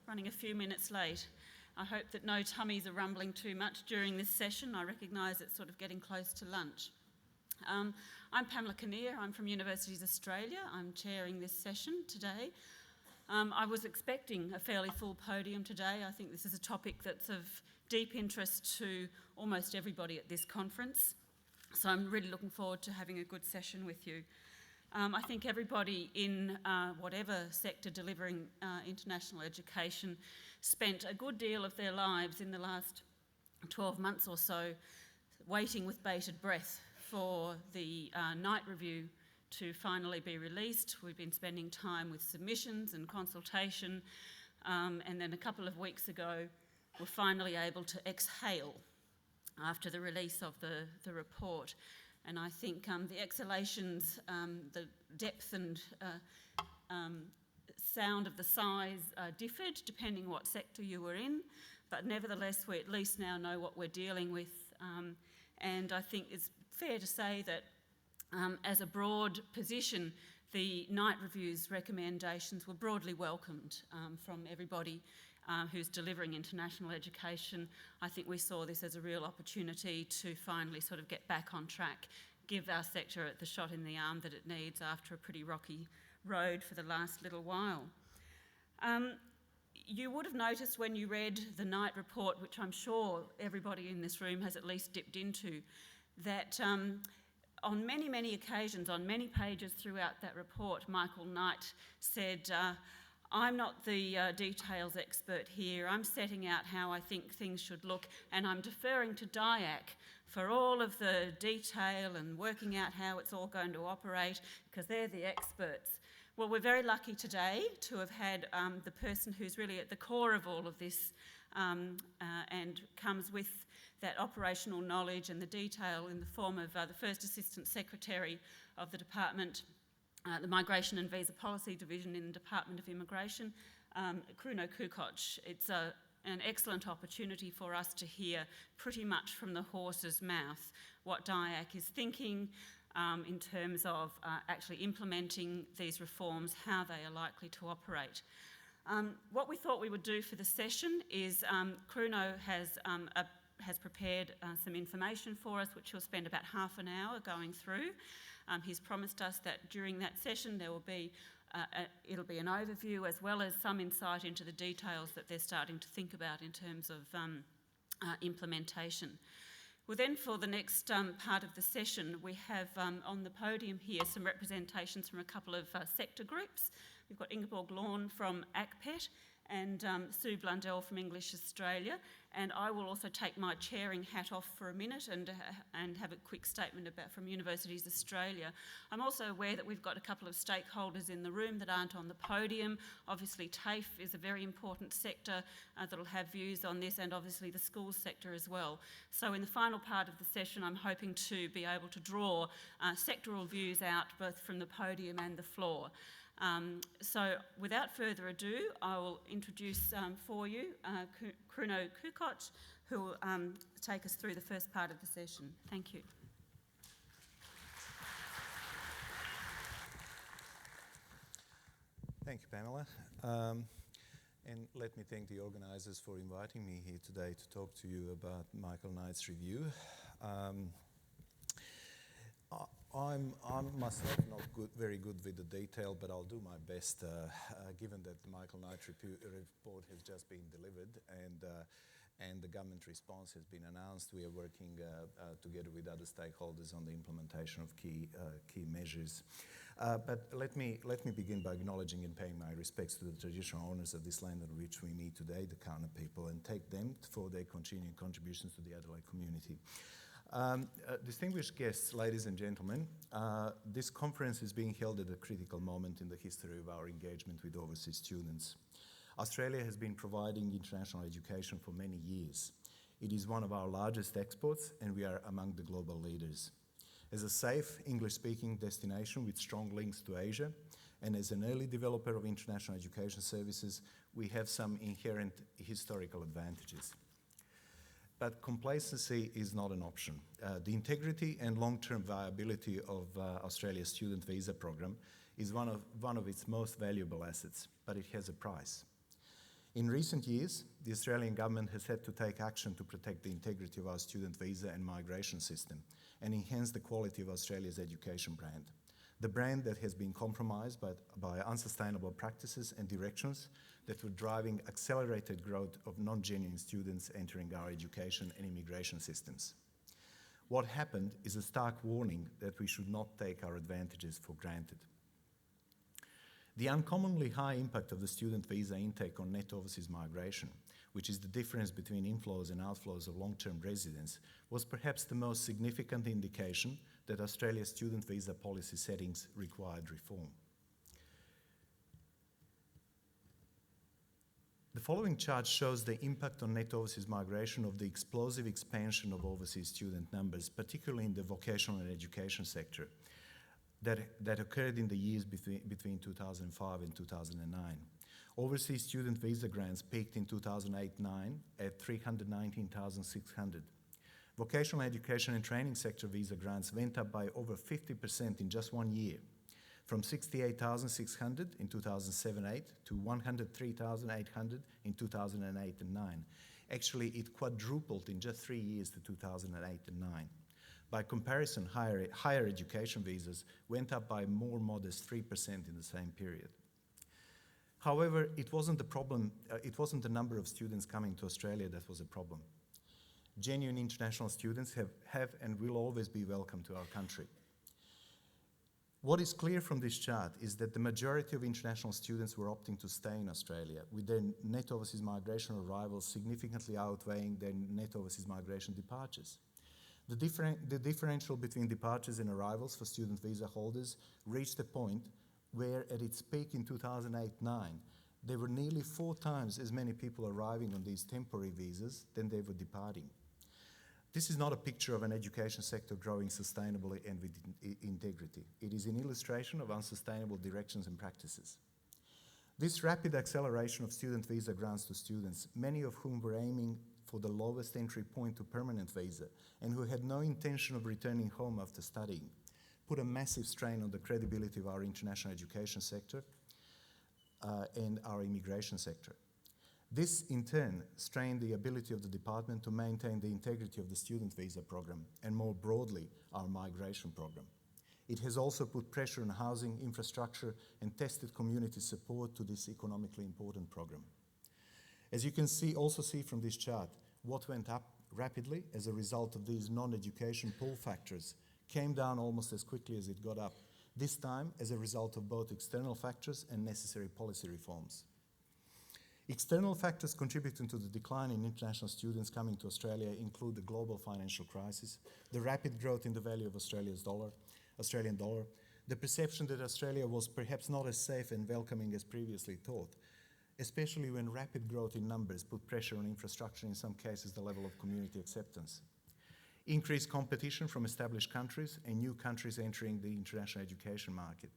running a few minutes late. I hope that no tummies are rumbling too much during this session. I recognise it's sort of getting close to lunch. I'm Pamela Kinnear. I'm from Universities Australia. I'm chairing this session today. I was expecting a fairly full podium today. I think this is a topic that's of deep interest to almost everybody at this conference. So I'm really looking forward to having a good session with you. I think everybody in whatever sector delivering international education spent a good deal of their lives in the last 12 months or so waiting with bated breath for the Knight Review to finally be released. We've been spending time with submissions and consultation, and then a couple of weeks ago we're finally able to exhale after the release of the report. And I think the exhalations, the depth and sound of the sighs differed depending what sector you were in, but nevertheless we at least now know what we're dealing with, and I think it's fair to say that as a broad position, the Knight Review's recommendations were broadly welcomed from everybody who's delivering international education. I think we saw this as a real opportunity to finally sort of get back on track, give our sector the shot in the arm that it needs after a pretty rocky road for the last little while. You would have noticed when you read the Knight report, which I'm sure everybody in this room has at least dipped into, that on many, many occasions, on many pages throughout that report, Michael Knight said, I'm not the details expert here. I'm setting out how I think things should look, and I'm deferring to DIAC for all of the detail and working out how it's all going to operate, because they're the experts. Well, we're very lucky today to have had the person who's really at the core of all of this and comes with that operational knowledge and the detail in the form of the First Assistant Secretary of the Department, the Migration and Visa Policy Division in the Department of Immigration, Kruno Kukoc. It's an excellent opportunity for us to hear pretty much from the horse's mouth what DIAC is thinking in terms of actually implementing these reforms, how they are likely to operate. What we thought we would do for the session is Kruno has prepared some information for us, which he'll spend about half an hour going through. He's promised us that during that session there will be it'll be an overview as well as some insight into the details that they're starting to think about in terms of implementation. Well, then for the next part of the session, we have on the podium here some representations from a couple of sector groups. We've got Ingeborg Lorne from ACPET and Sue Blundell from English Australia, and I will also take my chairing hat off for a minute and have a quick statement from Universities Australia. I'm also aware that we've got a couple of stakeholders in the room that aren't on the podium. Obviously TAFE is a very important sector that'll have views on this, and obviously the schools sector as well. So in the final part of the session I'm hoping to be able to draw sectoral views out both from the podium and the floor. So without further ado, I will introduce for you Kruno Kukoc, who will take us through the first part of the session. Thank you. Thank you, Pamela. And let me thank the organisers for inviting me here today to talk to you about Michael Knight's review. I'm myself not very good with the detail, but I'll do my best, given that the Michael Knight report has just been delivered and the government response has been announced. We are working together with other stakeholders on the implementation of key measures. But let me begin by acknowledging and paying my respects to the traditional owners of this land on which we meet today, the Kaurna people, and take them for their continuing contributions to the Adelaide community. Distinguished guests, ladies and gentlemen, this conference is being held at a critical moment in the history of our engagement with overseas students. Australia has been providing international education for many years. It is one of our largest exports, and we are among the global leaders. As a safe English-speaking destination with strong links to Asia, and as an early developer of international education services, we have some inherent historical advantages. But complacency is not an option. The integrity and long-term viability of Australia's student visa program is one of its most valuable assets, but it has a price. In recent years, the Australian government has had to take action to protect the integrity of our student visa and migration system and enhance the quality of Australia's education brand. The brand that has been compromised by unsustainable practices and directions that were driving accelerated growth of non-genuine students entering our education and immigration systems. What happened is a stark warning that we should not take our advantages for granted. The uncommonly high impact of the student visa intake on net overseas migration, which is the difference between inflows and outflows of long-term residents, was perhaps the most significant indication that Australia's student visa policy settings required reform. The following chart shows the impact on net overseas migration of the explosive expansion of overseas student numbers, particularly in the vocational and education sector, that occurred in the years between 2005 and 2009. Overseas student visa grants peaked in 2008-09 at 319,600. Vocational education and training sector visa grants went up by over 50% in just 1 year, from 68,600 in 2007-08 to 103,800 in 2008 and 9. Actually, it quadrupled in just 3 years to 2008 and 9. By comparison, higher education visas went up by more modest 3% in the same period. However, it wasn't the number of students coming to Australia that was a problem. Genuine international students have and will always be welcome to our country. What is clear from this chart is that the majority of international students were opting to stay in Australia, with their net overseas migration arrivals significantly outweighing their net overseas migration departures. The differential between departures and arrivals for student visa holders reached a point where, at its peak in 2008-09, there were nearly 4 times as many people arriving on these temporary visas than they were departing. This is not a picture of an education sector growing sustainably and with integrity. It is an illustration of unsustainable directions and practices. This rapid acceleration of student visa grants to students, many of whom were aiming for the lowest entry point to permanent visa and who had no intention of returning home after studying, put a massive strain on the credibility of our international education sector and our immigration sector. This, in turn, strained the ability of the department to maintain the integrity of the student visa program and, more broadly, our migration program. It has also put pressure on housing, infrastructure and tested community support to this economically important program. As you can also see from this chart, what went up rapidly as a result of these non-education pull factors came down almost as quickly as it got up, this time as a result of both external factors and necessary policy reforms. External factors contributing to the decline in international students coming to Australia include the global financial crisis, the rapid growth in the value of Australian dollar, the perception that Australia was perhaps not as safe and welcoming as previously thought, especially when rapid growth in numbers put pressure on infrastructure, in some cases the level of community acceptance. Increased competition from established countries and new countries entering the international education market.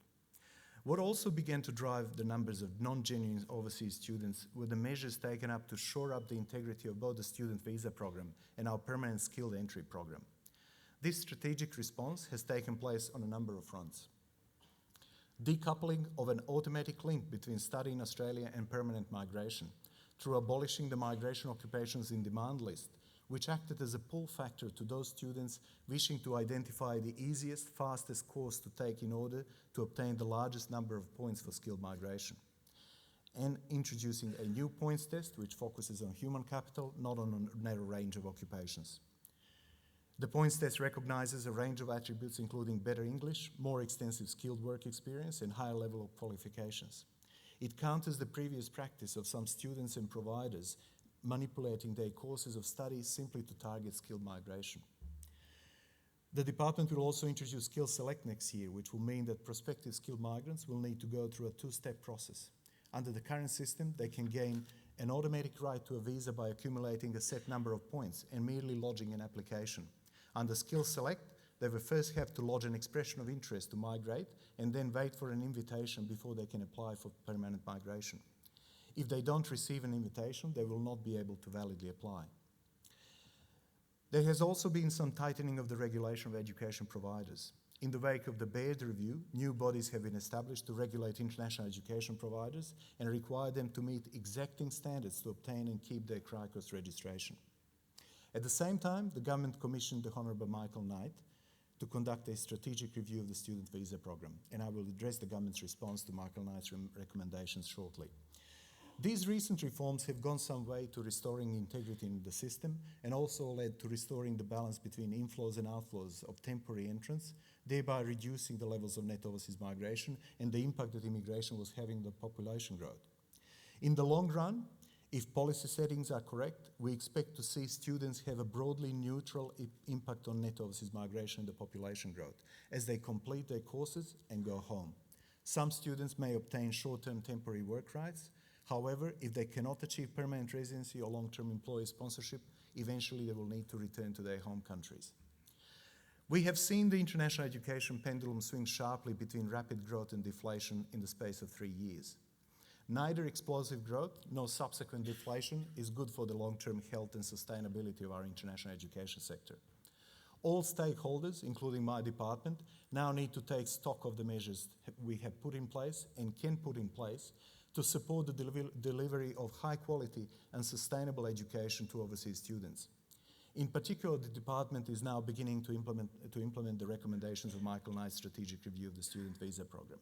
What also began to drive the numbers of non-genuine overseas students were the measures taken up to shore up the integrity of both the student visa program and our permanent skilled entry program. This strategic response has taken place on a number of fronts. Decoupling of an automatic link between study in Australia and permanent migration through abolishing the migration occupations in demand list, which acted as a pull factor to those students wishing to identify the easiest, fastest course to take in order to obtain the largest number of points for skilled migration. And introducing a new points test which focuses on human capital, not on a narrow range of occupations. The points test recognises a range of attributes including better English, more extensive skilled work experience and higher level of qualifications. It counters the previous practice of some students and providers manipulating their courses of study simply to target skilled migration. The department will also introduce Skill Select next year, which will mean that prospective skilled migrants will need to go through a 2-step process. Under the current system, they can gain an automatic right to a visa by accumulating a set number of points and merely lodging an application. Under Skill Select, they will first have to lodge an expression of interest to migrate and then wait for an invitation before they can apply for permanent migration. If they don't receive an invitation, they will not be able to validly apply. There has also been some tightening of the regulation of education providers. In the wake of the Baird Review, new bodies have been established to regulate international education providers and require them to meet exacting standards to obtain and keep their CRICOS registration. At the same time, the government commissioned the Honourable Michael Knight to conduct a strategic review of the student visa program, and I will address the government's response to Michael Knight's recommendations shortly. These recent reforms have gone some way to restoring integrity in the system and also led to restoring the balance between inflows and outflows of temporary entrants, thereby reducing the levels of net overseas migration and the impact that immigration was having on the population growth. In the long run, if policy settings are correct, we expect to see students have a broadly neutral impact on net overseas migration and the population growth as they complete their courses and go home. Some students may obtain short-term temporary work rights. However, if they cannot achieve permanent residency or long-term employee sponsorship, eventually they will need to return to their home countries. We have seen the international education pendulum swing sharply between rapid growth and deflation in the space of 3 years. Neither explosive growth nor subsequent deflation is good for the long-term health and sustainability of our international education sector. All stakeholders, including my department, now need to take stock of the measures we have put in place and can put in place to support the delivery of high quality and sustainable education to overseas students. In particular, the department is now beginning to implement the recommendations of Michael Knight's strategic review of the student visa program.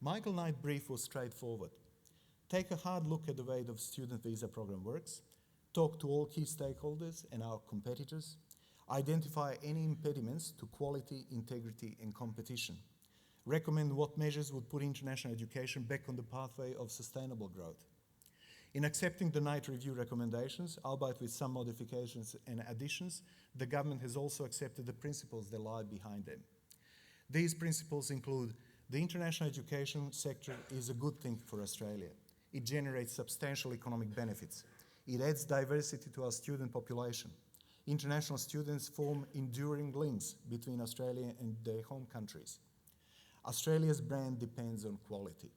Michael Knight's brief was straightforward. Take a hard look at the way the student visa program works, talk to all key stakeholders and our competitors, identify any impediments to quality, integrity and competition, recommend what measures would put international education back on the pathway of sustainable growth. In accepting the Knight Review recommendations, albeit with some modifications and additions, the government has also accepted the principles that lie behind them. These principles include the international education sector is a good thing for Australia. It generates substantial economic benefits. It adds diversity to our student population. International students form enduring links between Australia and their home countries. Australia's brand depends on quality.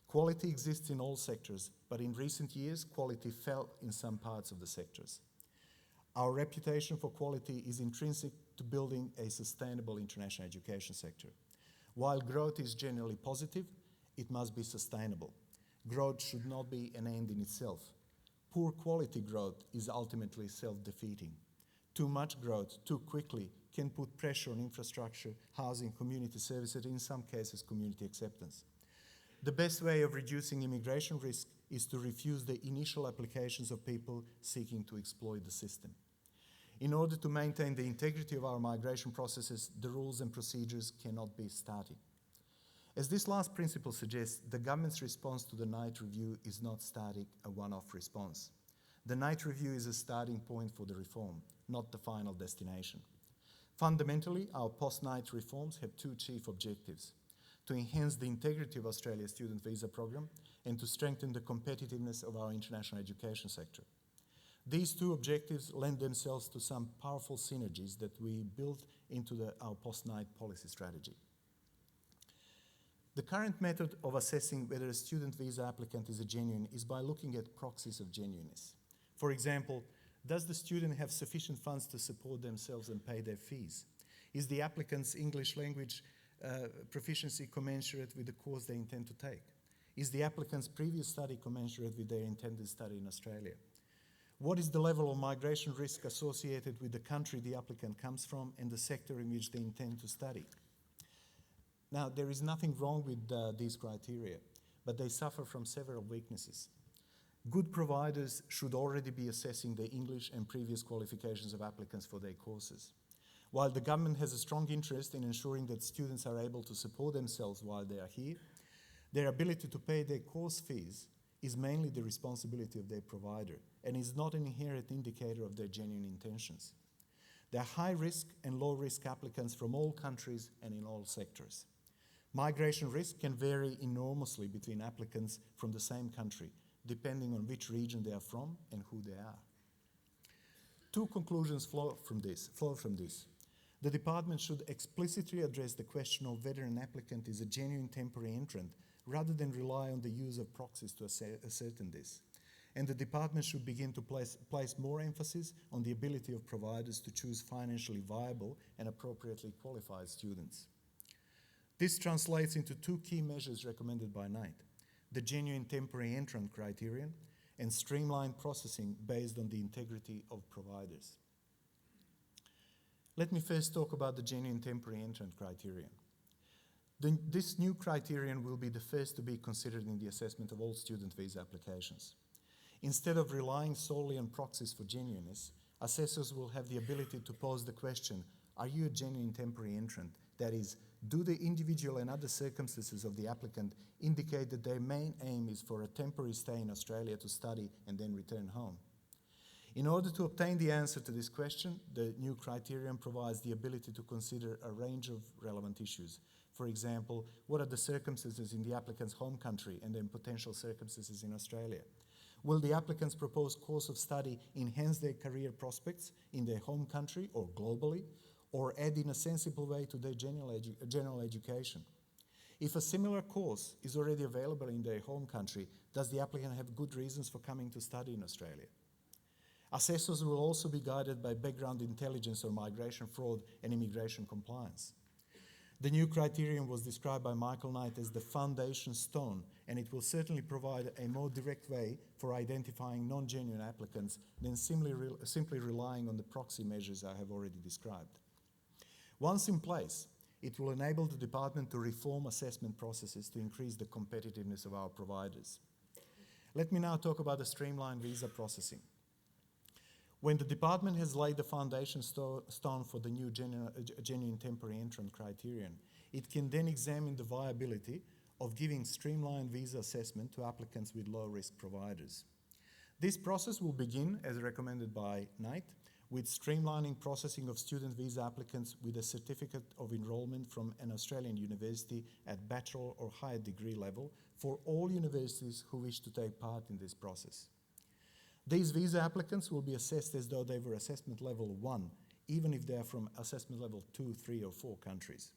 Quality exists in all sectors, but in recent years, quality fell in some parts of the sectors. Our reputation for quality is intrinsic to building a sustainable international education sector. While growth is generally positive, it must be sustainable. Growth should not be an end in itself. Poor quality growth is ultimately self-defeating. Too much growth, too quickly, can put pressure on infrastructure, housing, community services, and in some cases, community acceptance. The best way of reducing immigration risk is to refuse the initial applications of people seeking to exploit the system. In order to maintain the integrity of our migration processes, the rules and procedures cannot be static. As this last principle suggests, the government's response to the Knight Review is not static, a one-off response. The Knight Review is a starting point for the reform, not the final destination. Fundamentally, our post-Knight reforms have two chief objectives: to enhance the integrity of Australia's student visa program and to strengthen the competitiveness of our international education sector. These two objectives lend themselves to some powerful synergies that we built into our post-Knight policy strategy. The current method of assessing whether a student visa applicant is a genuine is by looking at proxies of genuineness. For example, does the student have sufficient funds to support themselves and pay their fees? Is the applicant's English language proficiency commensurate with the course they intend to take? Is the applicant's previous study commensurate with their intended study in Australia? What is the level of migration risk associated with the country the applicant comes from and the sector in which they intend to study? Now, there is nothing wrong with these criteria, but they suffer from several weaknesses. Good providers should already be assessing the English and previous qualifications of applicants for their courses. While the government has a strong interest in ensuring that students are able to support themselves while they are here, their ability to pay their course fees is mainly the responsibility of their provider and is not an inherent indicator of their genuine intentions. There are high-risk and low-risk applicants from all countries and in all sectors. Migration risk can vary enormously between applicants from the same country, depending on which region they are from and who they are. Two conclusions flow from this. The department should explicitly address the question of whether an applicant is a genuine temporary entrant rather than rely on the use of proxies to ascertain this. and the department should begin to place more emphasis on the ability of providers to choose financially viable and appropriately qualified students. This translates into two key measures recommended by NITE: the genuine temporary entrant criterion and streamlined processing based on the integrity of providers. Let me first talk about the genuine temporary entrant criterion. This new criterion will be the first to be considered in the assessment of all student visa applications. Instead of relying solely on proxies for genuineness, assessors will have the ability to pose the question, are you a genuine temporary entrant? That is, do the individual and other circumstances of the applicant indicate that their main aim is for a temporary stay in Australia to study and then return home? In order to obtain the answer to this question, the new criterion provides the ability to consider a range of relevant issues. For example, what are the circumstances in the applicant's home country and then potential circumstances in Australia? Will the applicant's proposed course of study enhance their career prospects in their home country or globally, or add in a sensible way to their general education? If a similar course is already available in their home country, does the applicant have good reasons for coming to study in Australia? Assessors will also be guided by background intelligence on migration fraud and immigration compliance. The new criterion was described by Michael Knight as the foundation stone, and it will certainly provide a more direct way for identifying non-genuine applicants than simply relying on the proxy measures I have already described. Once in place, it will enable the department to reform assessment processes to increase the competitiveness of our providers. Let me now talk about the streamlined visa processing. When the department has laid the foundation stone for the new genuine temporary entrant criterion, it can then examine the viability of giving streamlined visa assessment to applicants with low-risk providers. This process will begin, as recommended by NITE, with streamlining processing of student visa applicants with a certificate of enrolment from an Australian university at bachelor or higher degree level for all universities who wish to take part in this process. These visa applicants will be assessed as though they were assessment level 1, even if they are from assessment level 2, 3 or 4 countries.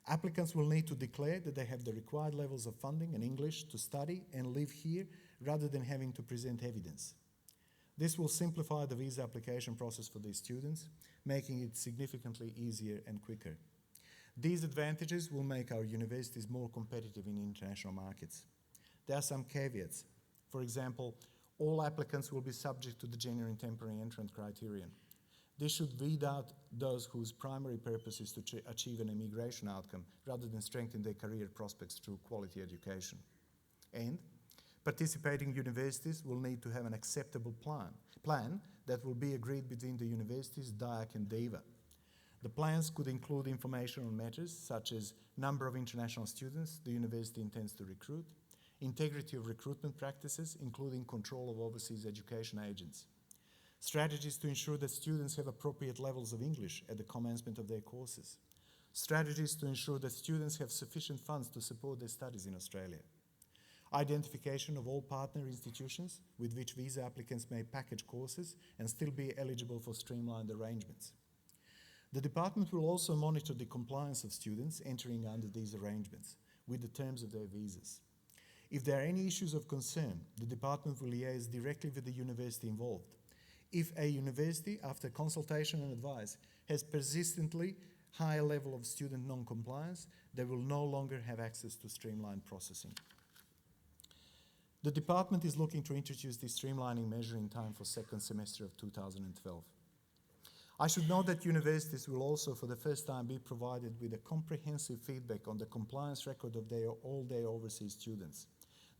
Applicants will need to declare that they have the required levels of funding and English to study and live here rather than having to present evidence. This will simplify the visa application process for these students, making it significantly easier and quicker. These advantages will make our universities more competitive in international markets. There are some caveats. For example, all applicants will be subject to the genuine temporary entrant criterion. This should weed out those whose primary purpose is to achieve an immigration outcome rather than strengthen their career prospects through quality education. And participating universities will need to have an acceptable plan that will be agreed between the universities, DIAC and DEVA. The plans could include information on matters such as number of international students the university intends to recruit, integrity of recruitment practices, including control of overseas education agents, strategies to ensure that students have appropriate levels of English at the commencement of their courses, strategies to ensure that students have sufficient funds to support their studies in Australia, identification of all partner institutions with which visa applicants may package courses and still be eligible for streamlined arrangements. The department will also monitor the compliance of students entering under these arrangements with the terms of their visas. If there are any issues of concern, the department will liaise directly with the university involved. If a university, after consultation and advice, has persistently higher level of student non-compliance, they will no longer have access to streamlined processing. The department is looking to introduce this streamlining measure in time for second semester of 2012. I should note that universities will also for the first time be provided with a comprehensive feedback on the compliance record of all their overseas students.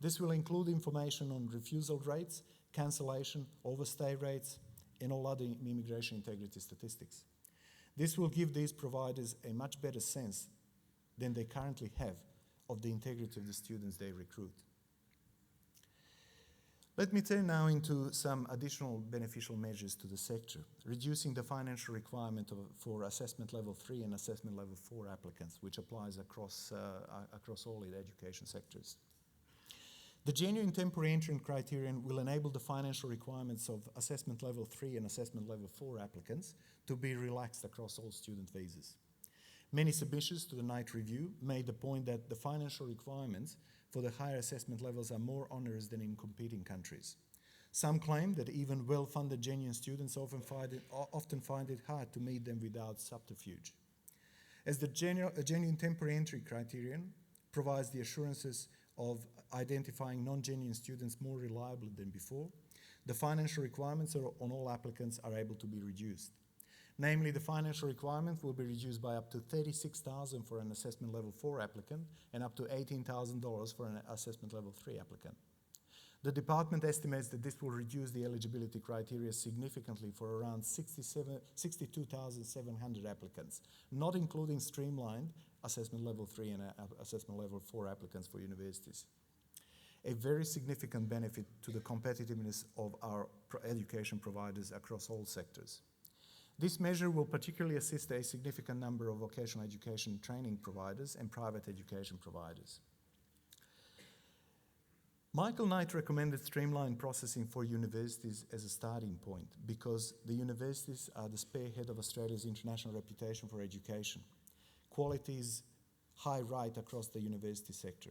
This will include information on refusal rates, cancellation, overstay rates, and all other immigration integrity statistics. This will give these providers a much better sense than they currently have of the integrity of the students they recruit. Let me turn now into some additional beneficial measures to the sector, reducing the financial requirement for assessment level 3 and assessment level 4 applicants, which applies across all the education sectors. The genuine temporary entrant criterion will enable the financial requirements of assessment level 3 and assessment level 4 applicants to be relaxed across all student visas. Many submissions to the NITE review made the point that the financial requirements for the higher assessment levels are more onerous than in competing countries. Some claim that even well-funded genuine students often find it hard to meet them without subterfuge. As a genuine temporary entry criterion provides the assurances of identifying non-genuine students more reliably than before, the financial requirements on all applicants are able to be reduced. Namely, the financial requirement will be reduced by up to $36,000 for an assessment level 4 applicant and up to $18,000 for an assessment level 3 applicant. The department estimates that this will reduce the eligibility criteria significantly for around 62,700 applicants, not including streamlined assessment level 3 and assessment level 4 applicants for universities. A very significant benefit to the competitiveness of our education providers across all sectors. This measure will particularly assist a significant number of vocational education training providers and private education providers. Michael Knight recommended streamlined processing for universities as a starting point because the universities are the spearhead of Australia's international reputation for education. Quality is high right across the university sector.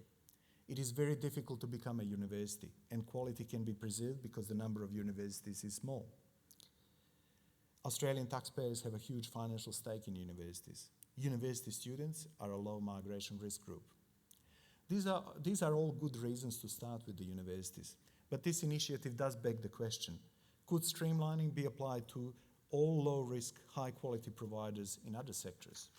It is very difficult to become a university, and quality can be preserved because the number of universities is small. Australian taxpayers have a huge financial stake in universities. University students are a low migration risk group. These are all good reasons to start with the universities, but this initiative does beg the question, could streamlining be applied to all low-risk, high-quality providers in other sectors?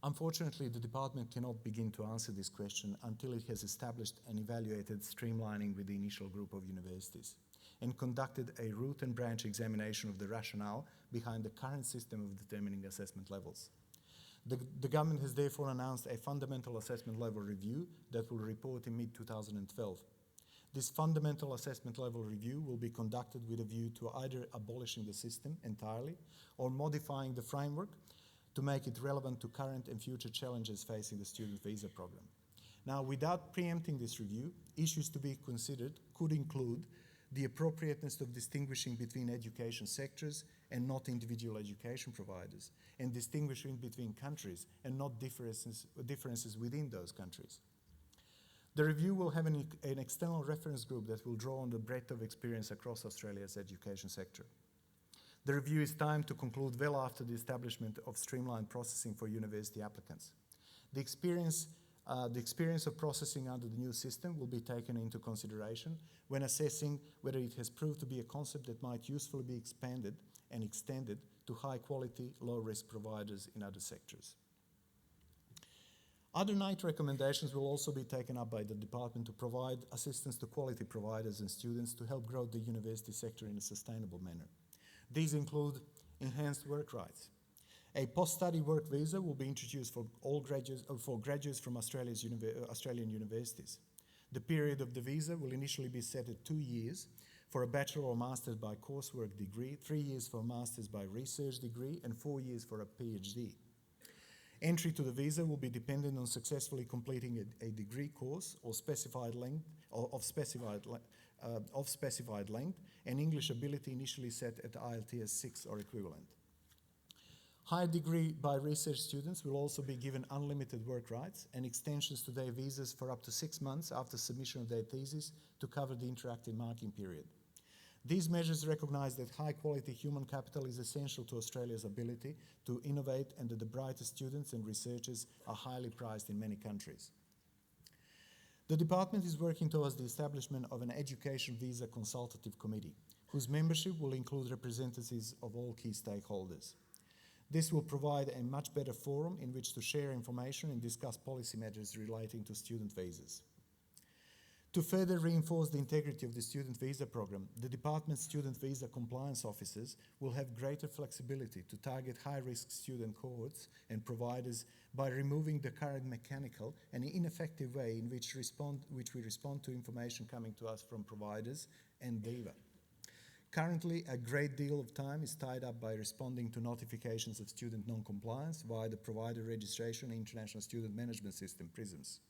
Unfortunately, the department cannot begin to answer this question until it has established and evaluated streamlining with the initial group of universities and conducted a root and branch examination of the rationale behind the current system of determining assessment levels. The government has therefore announced a fundamental assessment level review that will report in mid-2012. This fundamental assessment level review will be conducted with a view to either abolishing the system entirely or modifying the framework to make it relevant to current and future challenges facing the student visa program. Now, without preempting this review, issues to be considered could include the appropriateness of distinguishing between education sectors and not individual education providers, and distinguishing between countries and not differences within those countries. The review will have an external reference group that will draw on the breadth of experience across Australia's education sector. The review is timed to conclude well after the establishment of streamlined processing for university applicants. The experience of processing under the new system will be taken into consideration when assessing whether it has proved to be a concept that might usefully be expanded and extended to high-quality, low-risk providers in other sectors. Other Knight recommendations will also be taken up by the department to provide assistance to quality providers and students to help grow the university sector in a sustainable manner. These include enhanced work rights. A post-study work visa will be introduced for all graduates from Australian universities. The period of the visa will initially be set at 2 years for a bachelor or master's by coursework degree, 3 years for a master's by research degree, and 4 years for a PhD. Entry to the visa will be dependent on successfully completing a degree course or specified length, of specified length, and English ability initially set at IELTS 6 or equivalent. Higher degree by research students will also be given unlimited work rights and extensions to their visas for up to 6 months after submission of their thesis to cover the interactive marking period. These measures recognise that high-quality human capital is essential to Australia's ability to innovate and that the brightest students and researchers are highly prized in many countries. The department is working towards the establishment of an education visa consultative committee, whose membership will include representatives of all key stakeholders. This will provide a much better forum in which to share information and discuss policy matters relating to student visas. To further reinforce the integrity of the student visa program, the department's student visa compliance officers will have greater flexibility to target high-risk student cohorts and providers by removing the current mechanical and ineffective way in which we respond to information coming to us from providers and DEVA. Currently, a great deal of time is tied up by responding to notifications of student non-compliance via the Provider Registration and International Student Management System, PRISMS.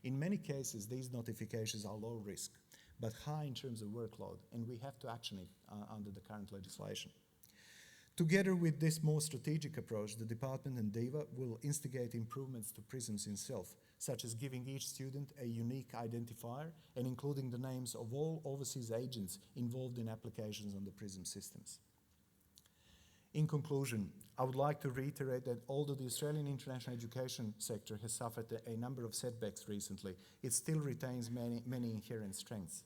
In many cases, these notifications are low risk, but high in terms of workload, and we have to action it under the current legislation. Together with this more strategic approach, the department and DEVA will instigate improvements to PRISMS itself, such as giving each student a unique identifier and including the names of all overseas agents involved in applications on the PRISM systems. In conclusion, I would like to reiterate that although the Australian international education sector has suffered a number of setbacks recently, it still retains many inherent strengths.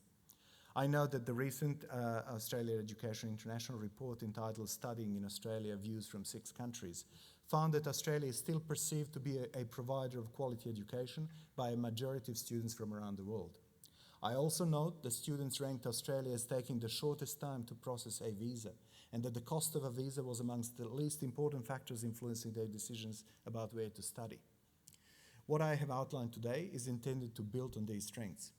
I know that the recent Australia Education International report entitled Studying in Australia, Views from 6 Countries, found that Australia is still perceived to be a provider of quality education by a majority of students from around the world. I also note that students ranked Australia as taking the shortest time to process a visa, and that the cost of a visa was amongst the least important factors influencing their decisions about where to study. What I have outlined today is intended to build on these strengths.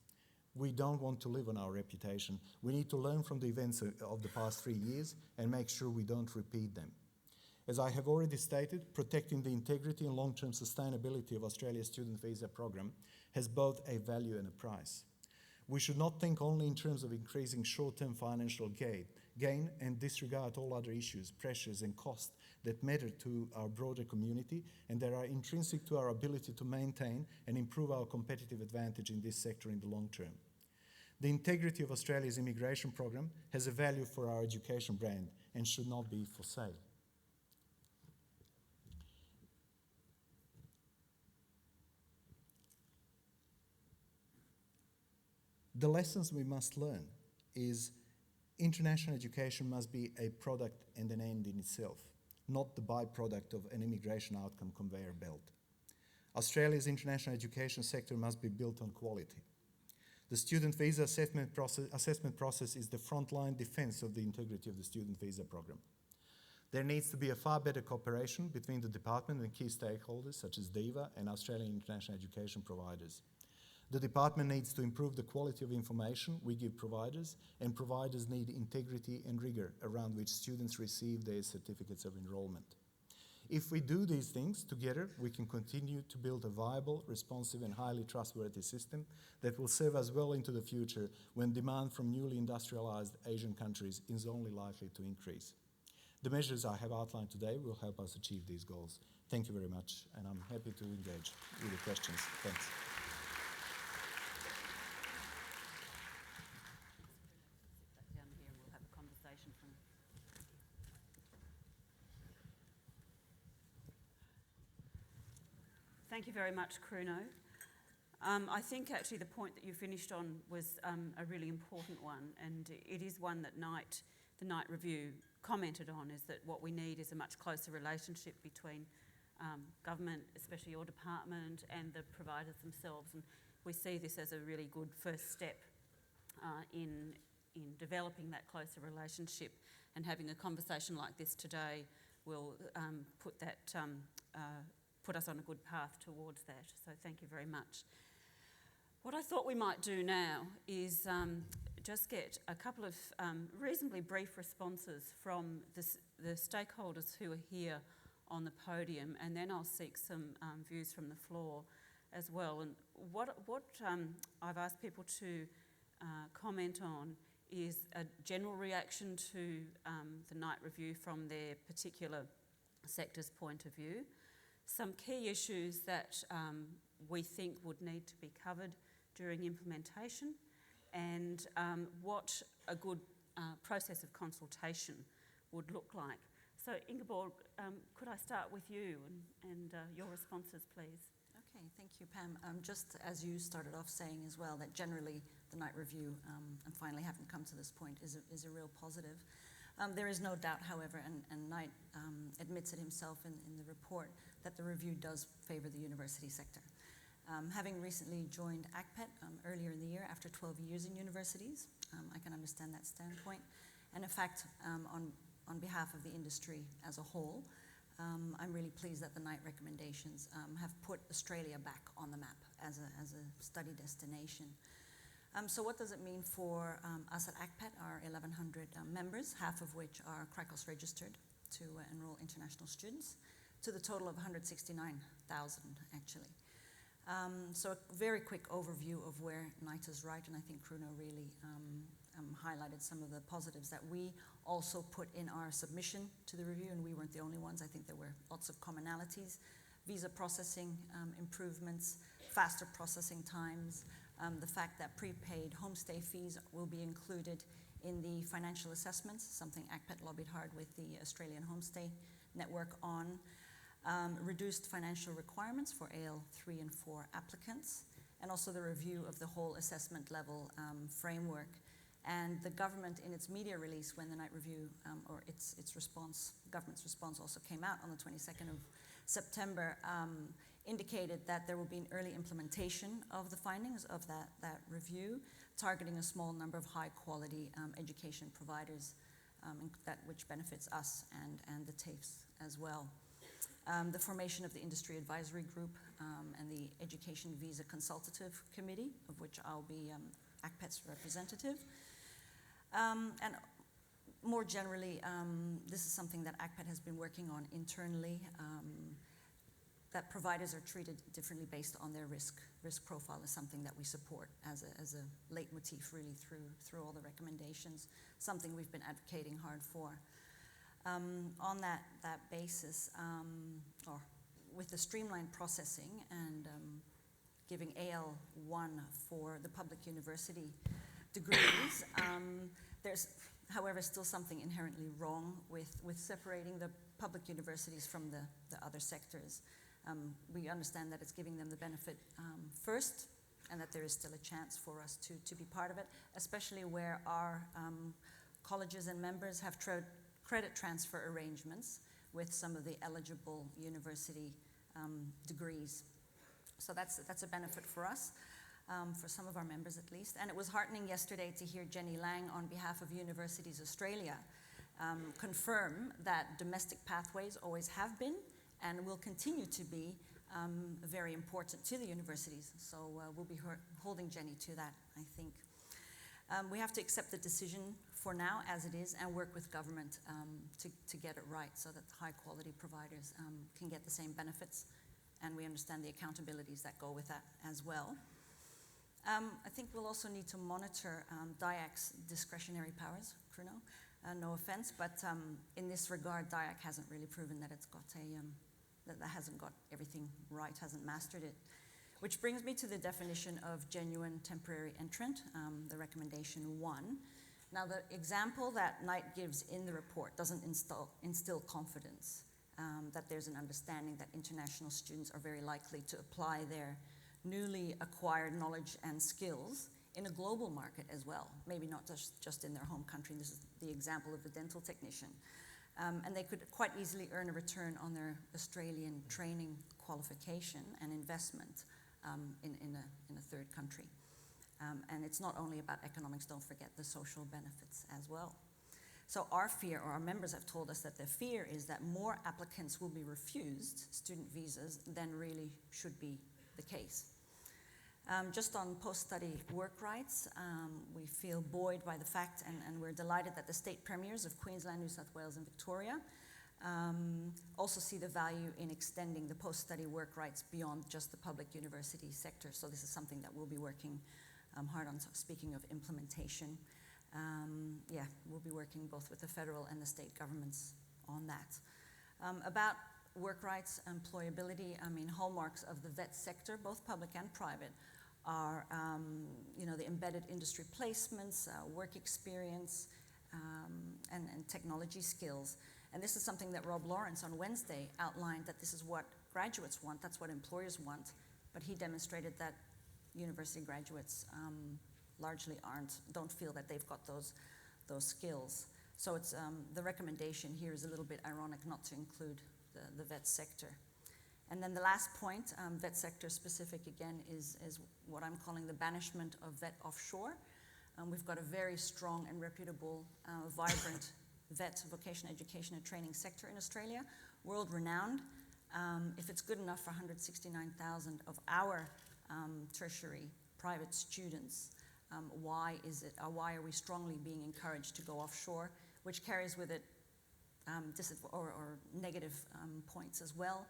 We don't want to live on our reputation. We need to learn from the events of the past 3 years and make sure we don't repeat them. As I have already stated, protecting the integrity and long-term sustainability of Australia's student visa program has both a value and a price. We should not think only in terms of increasing short-term financial gain and disregard all other issues, pressures and costs that matter to our broader community and that are intrinsic to our ability to maintain and improve our competitive advantage in this sector in the long term. The integrity of Australia's immigration program has a value for our education brand and should not be for sale. The lessons we must learn is international education must be a product and an end in itself, not the byproduct of an immigration outcome conveyor belt. Australia's international education sector must be built on quality. The student visa assessment process is the frontline defence of the integrity of the student visa program. There needs to be a far better cooperation between the department and key stakeholders such as DEVA and Australian international education providers. The department needs to improve the quality of information we give providers, and providers need integrity and rigour around which students receive their certificates of enrolment. If we do these things together, we can continue to build a viable, responsive and highly trustworthy system that will serve us well into the future when demand from newly industrialised Asian countries is only likely to increase. The measures I have outlined today will help us achieve these goals. Thank you very much, and I'm happy to engage with the questions. Thanks. Thank you very much, Kruno. I think actually the point that you finished on was a really important one, and it is one that the Knight Review commented on, is that what we need is a much closer relationship between government, especially your department, and the providers themselves. And we see this as a really good first step in developing that closer relationship, and having a conversation like this today will put us on a good path towards that. So thank you very much. What I thought we might do now is just get a couple of reasonably brief responses from the stakeholders who are here on the podium, and then I'll seek some views from the floor as well. And what I've asked people to comment on is a general reaction to the Knight Review from their particular sector's point of view, some key issues that we think would need to be covered during implementation, and what a good process of consultation would look like. So Ingeborg, could I start with you and your responses, please? Okay, thank you, Pam. Just as you started off saying as well, that generally the Knight Review, and finally having come to this point, is a real positive. There is no doubt, however, and Knight admits it himself in the report, that the review does favour the university sector. Having recently joined ACPET earlier in the year after 12 years in universities, I can understand that standpoint. And in fact, on behalf of the industry as a whole, I'm really pleased that the Knight recommendations have put Australia back on the map as a study destination. So what does it mean for us at ACPET, our 1,100 members, half of which are CRICOS registered to enrol international students, to the total of 169,000 actually. So a very quick overview of where Knight is right, and I think Kruno really highlighted some of the positives that we also put in our submission to the review, and we weren't the only ones. I think there were lots of commonalities. Visa processing improvements, faster processing times, the fact that prepaid homestay fees will be included in the financial assessments, something ACPET lobbied hard with the Australian Homestay Network on, reduced financial requirements for AL 3 and 4 applicants, and also the review of the whole assessment level framework. And the government, in its media release, when the night review, or its response, government's response also came out on the 22nd of September, indicated that there will be an early implementation of the findings of that review, targeting a small number of high-quality education providers, which benefits us and the TAFEs as well. The formation of the Industry Advisory Group and the Education Visa Consultative Committee, of which I'll be ACPET's representative. And more generally, this is something that ACPET has been working on internally, that providers are treated differently based on their risk profile is something that we support as a leitmotif really through all the recommendations, something we've been advocating hard for. On that basis, or with the streamlined processing and giving AL1 for the public university degrees, there's, however, still something inherently wrong with separating the public universities from the other sectors. We understand that it's giving them the benefit first, and that there is still a chance for us to be part of it, especially where our colleges and members have credit transfer arrangements with some of the eligible university degrees. So that's a benefit for us, for some of our members at least. And it was heartening yesterday to hear Jenny Lang on behalf of Universities Australia confirm that domestic pathways always have been and will continue to be very important to the universities. So we'll be holding Jenny to that, I think. We have to accept the decision for now as it is and work with government to get it right so that high quality providers can get the same benefits, and we understand the accountabilities that go with that as well. I think we'll also need to monitor DIAC's discretionary powers, Bruno. No offense, but in this regard, DIAC hasn't really proven that it's got that hasn't got everything right, hasn't mastered it. Which brings me to the definition of genuine temporary entrant, the recommendation 1. Now, the example that Knight gives in the report doesn't instill confidence that there's an understanding that international students are very likely to apply their newly acquired knowledge and skills in a global market as well, maybe not just in their home country. This is the example of the dental technician. And they could quite easily earn a return on their Australian training qualification and investment in a third country. And it's not only about economics, don't forget the social benefits as well. So our fear, or our members have told us that their fear is that more applicants will be refused student visas than really should be the case. Just on post-study work rights, we feel buoyed by the fact, and we're delighted that the state premiers of Queensland, New South Wales and Victoria also see the value in extending the post-study work rights beyond just the public university sector. So this is something that we'll be working hard on. So speaking of implementation, we'll be working both with the federal and the state governments on that. About work rights, employability, I mean, hallmarks of the vet sector, both public and private, are the embedded industry placements, work experience, and technology skills. And this is something that Rob Lawrence on Wednesday outlined, that this is what graduates want, that's what employers want, but he demonstrated that university graduates largely don't feel that they've got those skills. So it's the recommendation here is a little bit ironic not to include the vet sector. And then the last point, vet sector specific again, is what I'm calling the banishment of vet offshore. We've got a very strong and reputable, vibrant vet vocational education and training sector in Australia, world renowned. If it's good enough for 169,000 of our tertiary private students, why are we strongly being encouraged to go offshore, which carries with it or negative points as well.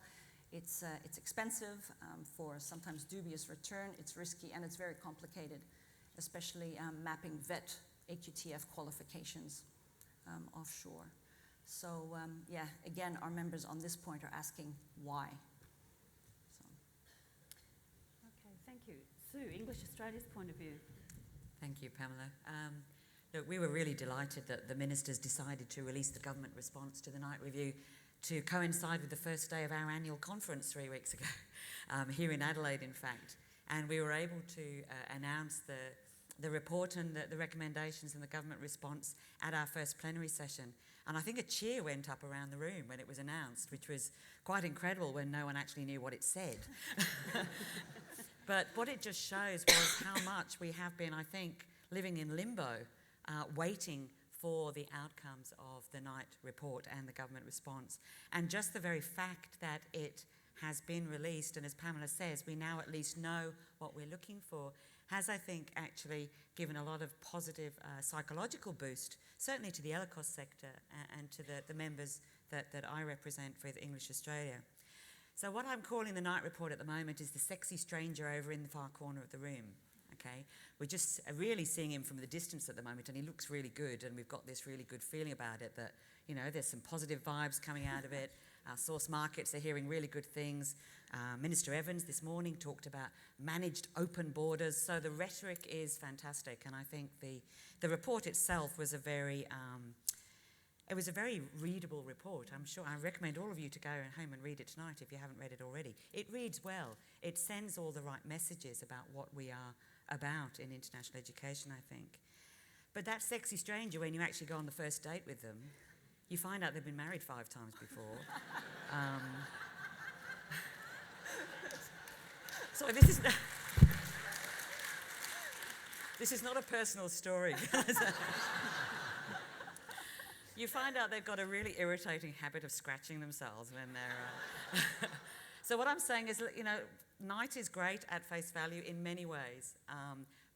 It's expensive for sometimes dubious return, it's risky, and it's very complicated, especially mapping vet AQTF qualifications offshore. So yeah, again, our members on this point are asking why. So. Okay, thank you. Sue, English Australia's point of view. Thank you, Pamela. Look, we were really delighted that the ministers decided to release the government response to the Knight Review to coincide with the first day of our annual conference 3 weeks ago, here in Adelaide, in fact. And we were able to announce the report and the recommendations and the government response at our first plenary session. And I think a cheer went up around the room when it was announced, which was quite incredible when no one actually knew what it said. But what it just shows was how much we have been, I think, living in limbo, waiting for the outcomes of the Knight report and the government response. And just the very fact that it has been released, and as Pamela says, we now at least know what we're looking for, has, I think, actually given a lot of positive psychological boost, certainly to the ELICOS sector and to the members that I represent for the English Australia. So what I'm calling the Knight report at the moment is the sexy stranger over in the far corner of the room. Okay, we're just really seeing him from the distance at the moment, and he looks really good, and we've got this really good feeling about it that, you know, there's some positive vibes coming out of it. Our source markets are hearing really good things. Minister Evans this morning talked about managed open borders, so the rhetoric is fantastic, and I think the report itself was a very readable report. I'm sure I recommend all of you to go home and read it tonight if you haven't read it already. It reads well. It sends all the right messages about what we are about in international education, I think. But that sexy stranger, when you actually go on the first date with them, you find out they've been married 5 times before. So this is not a personal story. You find out they've got a really irritating habit of scratching themselves when they're... So what I'm saying is, you know, Knight is great at face value in many ways,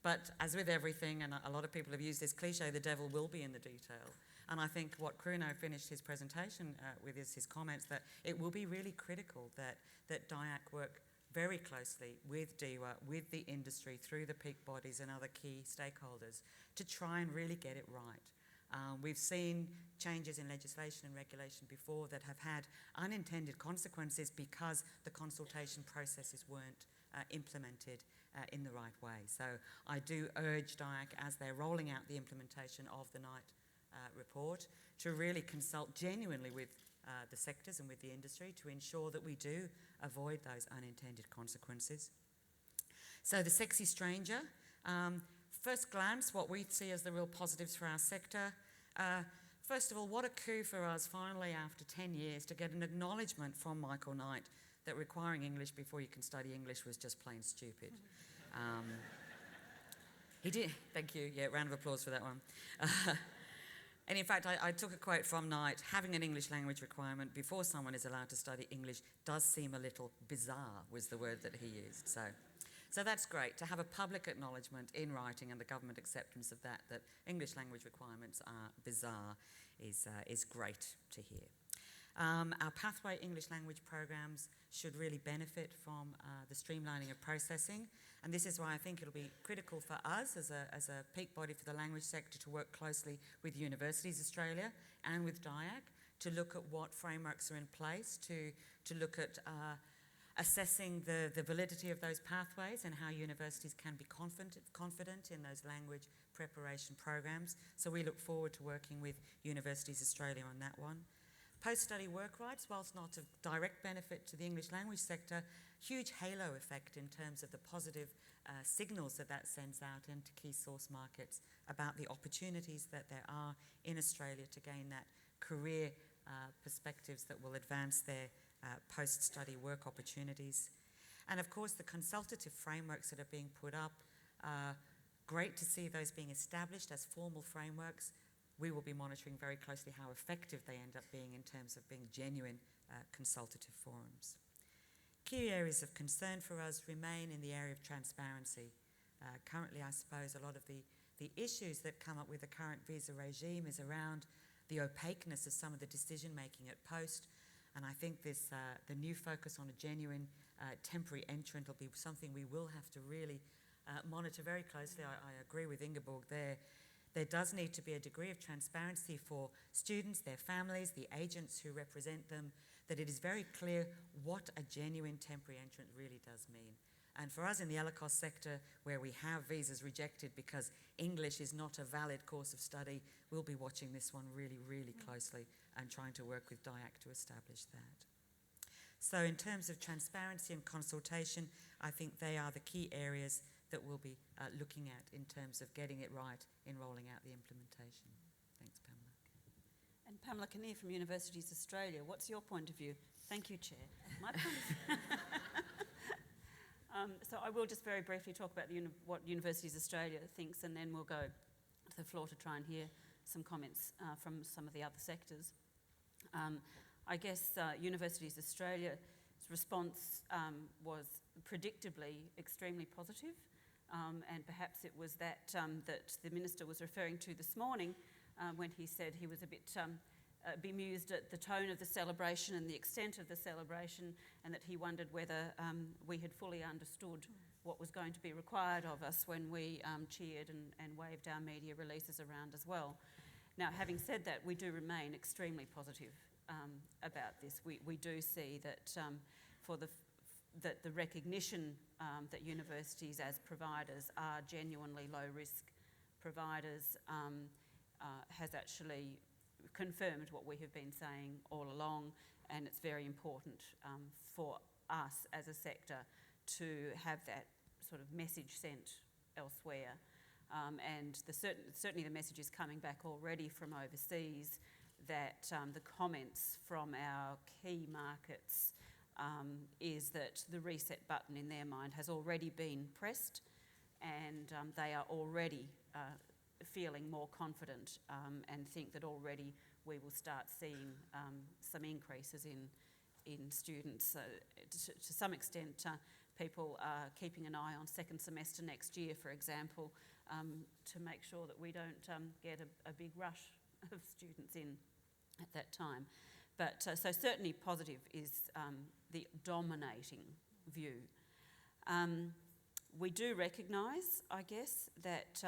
but as with everything, and a lot of people have used this cliche, the devil will be in the detail. And I think what Bruno finished his presentation with is his comments that it will be really critical that DIAC work very closely with DEWA, with the industry, through the peak bodies and other key stakeholders to try and really get it right. We've seen changes in legislation and regulation before that have had unintended consequences because the consultation processes weren't implemented in the right way. So I do urge DIAC, as they're rolling out the implementation of the Knight report, to really consult genuinely with the sectors and with the industry to ensure that we do avoid those unintended consequences. So the sexy stranger, first glance, what we see as the real positives for our sector. First of all, what a coup for us finally after 10 years to get an acknowledgement from Michael Knight that requiring English before you can study English was just plain stupid. He did, thank you, yeah, round of applause for that one. And in fact, I took a quote from Knight: having an English language requirement before someone is allowed to study English does seem a little bizarre, was the word that he used. So that's great, to have a public acknowledgement in writing and the government acceptance of that English language requirements are bizarre is great to hear. Our Pathway English language programs should really benefit from the streamlining of processing, and this is why I think it'll be critical for us as a peak body for the language sector to work closely with Universities Australia and with DIAC to look at what frameworks are in place, to look at assessing the validity of those pathways and how universities can be confident in those language preparation programs. So we look forward to working with Universities Australia on that one. Post-study work rights, whilst not of direct benefit to the English language sector, huge halo effect in terms of the positive signals that sends out into key source markets about the opportunities that there are in Australia to gain that career perspectives that will advance their post-study work opportunities. And of course the consultative frameworks that are being put up, great to see those being established as formal frameworks. We will be monitoring very closely how effective they end up being in terms of being genuine consultative forums. Key areas of concern for us remain in the area of transparency. Currently, I suppose a lot of the issues that come up with the current visa regime is around the opaqueness of some of the decision making at post. And I think this, the new focus on a genuine temporary entrant will be something we will have to really monitor very closely. I agree with Ingeborg there. There does need to be a degree of transparency for students, their families, the agents who represent them, that it is very clear what a genuine temporary entrant really does mean. And for us in the ELICOS sector, where we have visas rejected because English is not a valid course of study, we'll be watching this one really, really closely and trying to work with DIAC to establish that. So in terms of transparency and consultation, I think they are the key areas that we'll be looking at in terms of getting it right in rolling out the implementation. Thanks, Pamela. And Pamela Kinnear from Universities Australia, what's your point of view? Thank you, Chair. My point of so I will just very briefly talk about what Universities Australia thinks, and then we'll go to the floor to try and hear some comments from some of the other sectors. I guess Universities Australia's response was predictably extremely positive, and perhaps it was that that the Minister was referring to this morning when he said he was a bit bemused at the tone of the celebration and the extent of the celebration, and that he wondered whether we had fully understood what was going to be required of us when we cheered and waved our media releases around as well. Now, having said that, we do remain extremely positive about this. We do see that that the recognition that universities as providers are genuinely low-risk providers has actually confirmed what we have been saying all along, and it's very important for us as a sector to have that sort of message sent elsewhere. And certainly the message is coming back already from overseas that the comments from our key markets is that the reset button in their mind has already been pressed, and they are already feeling more confident and think that already we will start seeing some increases in students. To some extent, people are keeping an eye on second semester next year, for example, to make sure that we don't get a big rush of students in at that time. But so certainly positive is the dominating view. We do recognise, I guess, that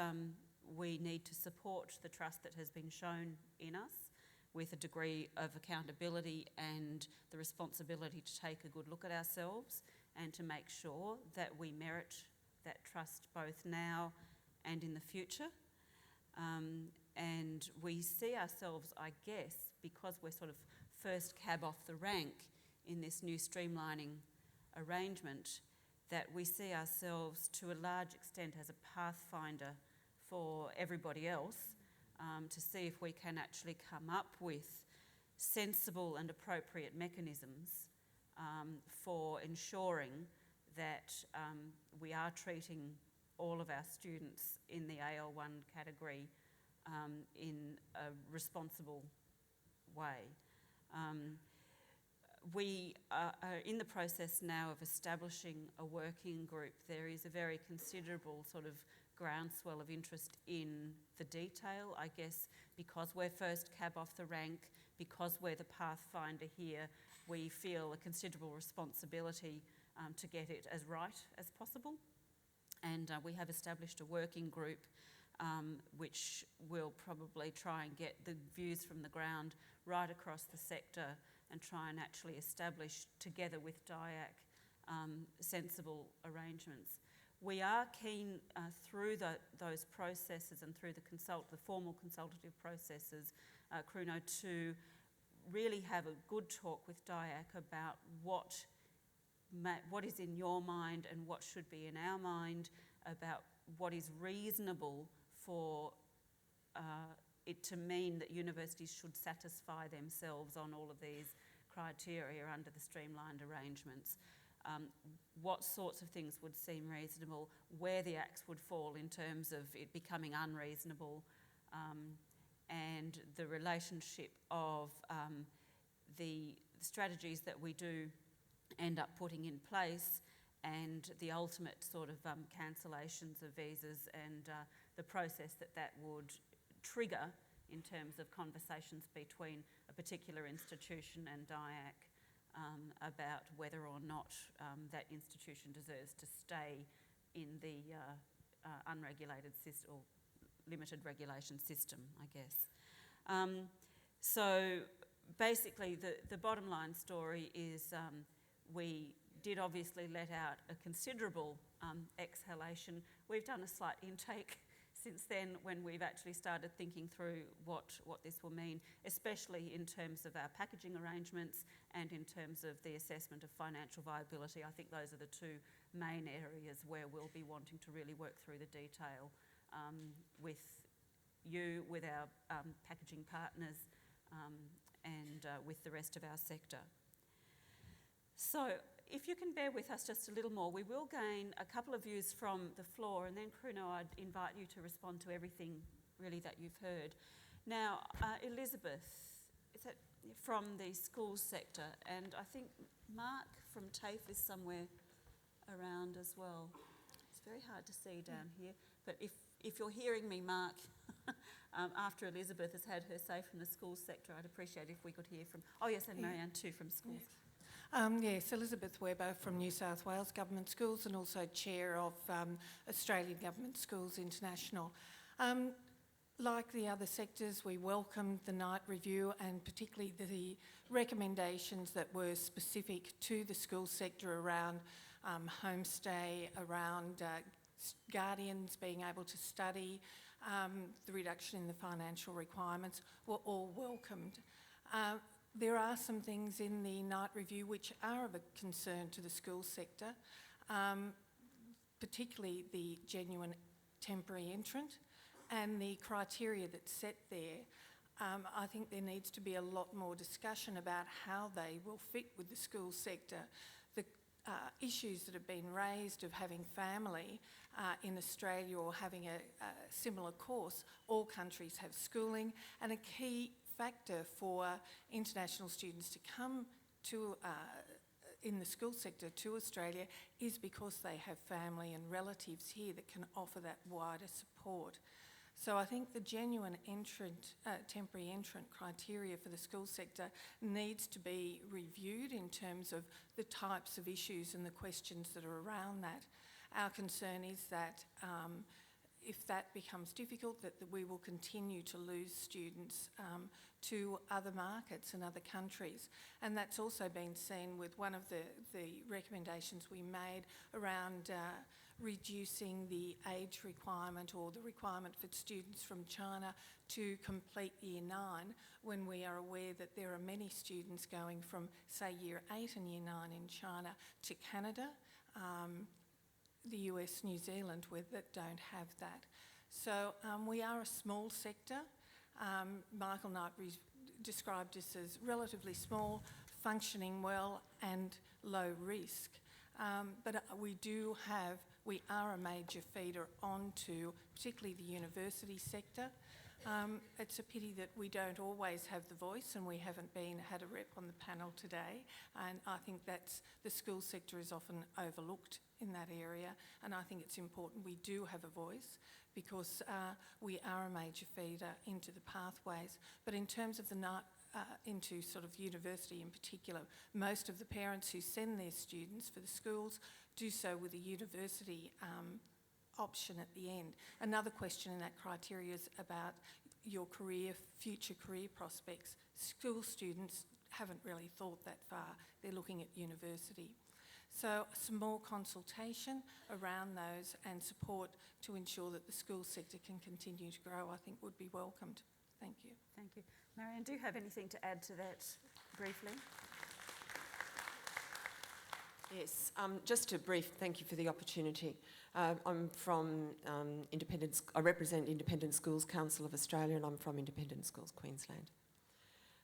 we need to support the trust that has been shown in us with a degree of accountability and the responsibility to take a good look at ourselves and to make sure that we merit that trust both now and in the future. And we see ourselves, I guess, because we're sort of first cab off the rank in this new streamlining arrangement, that we see ourselves to a large extent as a pathfinder for everybody else to see if we can actually come up with sensible and appropriate mechanisms for ensuring that we are treating all of our students in the AL1 category in a responsible way. We are in the process now of establishing a working group. There is a very considerable sort of groundswell of interest in the detail, I guess, because we're first cab off the rank, because we're the pathfinder here, we feel a considerable responsibility to get it as right as possible. And we have established a working group which will probably try and get the views from the ground right across the sector and try and actually establish, together with DIAC, sensible arrangements. We are keen through those processes and through the formal consultative processes, Kruno, to really have a good talk with DIAC about what is in your mind and what should be in our mind, about what is reasonable for it to mean that universities should satisfy themselves on all of these criteria under the streamlined arrangements. What sorts of things would seem reasonable, where the axe would fall in terms of it becoming unreasonable, and the relationship of the strategies that we do end up putting in place and the ultimate sort of cancellations of visas and the process that would trigger in terms of conversations between a particular institution and DIAC about whether or not that institution deserves to stay in the unregulated system or limited regulation system, I guess. So basically the bottom line story is we did obviously let out a considerable exhalation. We've done a slight intake since then when we've actually started thinking through what this will mean, especially in terms of our packaging arrangements and in terms of the assessment of financial viability. I think those are the two main areas where we'll be wanting to really work through the detail with you, with our packaging partners, and with the rest of our sector. So if you can bear with us just a little more, we will gain a couple of views from the floor, and then Kruno, I'd invite you to respond to everything really that you've heard. Now, Elizabeth, is that from the schools sector, and I think Mark from TAFE is somewhere around as well. It's very hard to see down here, but if you're hearing me, Mark, after Elizabeth has had her say from the schools sector, I'd appreciate if we could hear from, oh yes, and Marianne too from schools. Yes, Elizabeth Webber from New South Wales Government Schools and also Chair of Australian Government Schools International. Like the other sectors, we welcomed the night review and particularly the recommendations that were specific to the school sector around homestay, around guardians being able to study, the reduction in the financial requirements were all welcomed. There are some things in the night review which are of a concern to the school sector, particularly the genuine temporary entrant and the criteria that's set there. I think there needs to be a lot more discussion about how they will fit with the school sector. The issues that have been raised of having family in Australia or having a similar course, all countries have schooling, and a key factor for international students to come to in the school sector to Australia is because they have family and relatives here that can offer that wider support. So I think the genuine temporary entrant criteria for the school sector needs to be reviewed in terms of the types of issues and the questions that are around that. Our concern is that if that becomes difficult, that we will continue to lose students to other markets and other countries. And that's also been seen with one of the recommendations we made around reducing the age requirement or the requirement for students from China to complete Year 9, when we are aware that there are many students going from, say, Year 8 and Year 9 in China to Canada, the US, New Zealand, that don't have that. So we are a small sector. Michael Knight described us as relatively small, functioning well and low risk. But we are a major feeder onto particularly the university sector. It's a pity that we don't always have the voice, and we haven't had a rep on the panel today, and I think that's the school sector is often overlooked in that area, and I think it's important we do have a voice because we are a major feeder into the pathways. But in terms of into sort of university in particular, most of the parents who send their students for the schools do so with a university option at the end. Another question in that criteria is about your future career prospects. School students haven't really thought that far. They're looking at university. So some more consultation around those and support to ensure that the school sector can continue to grow, I think would be welcomed. Thank you. Thank you. Marianne, do you have anything to add to that briefly? Yes, just a brief thank you for the opportunity. I'm from I represent Independent Schools Council of Australia, and I'm from Independent Schools Queensland.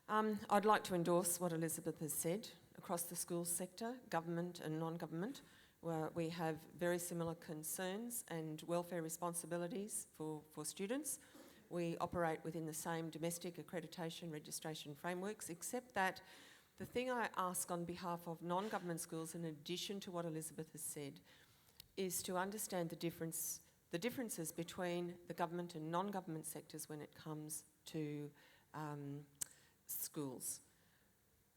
I'd like to endorse what Elizabeth has said. Across the schools sector, government and non-government, where we have very similar concerns and welfare responsibilities for students. We operate within the same domestic accreditation registration frameworks, except that the thing I ask on behalf of non-government schools, in addition to what Elizabeth has said, is to understand the differences between the government and non-government sectors when it comes to schools.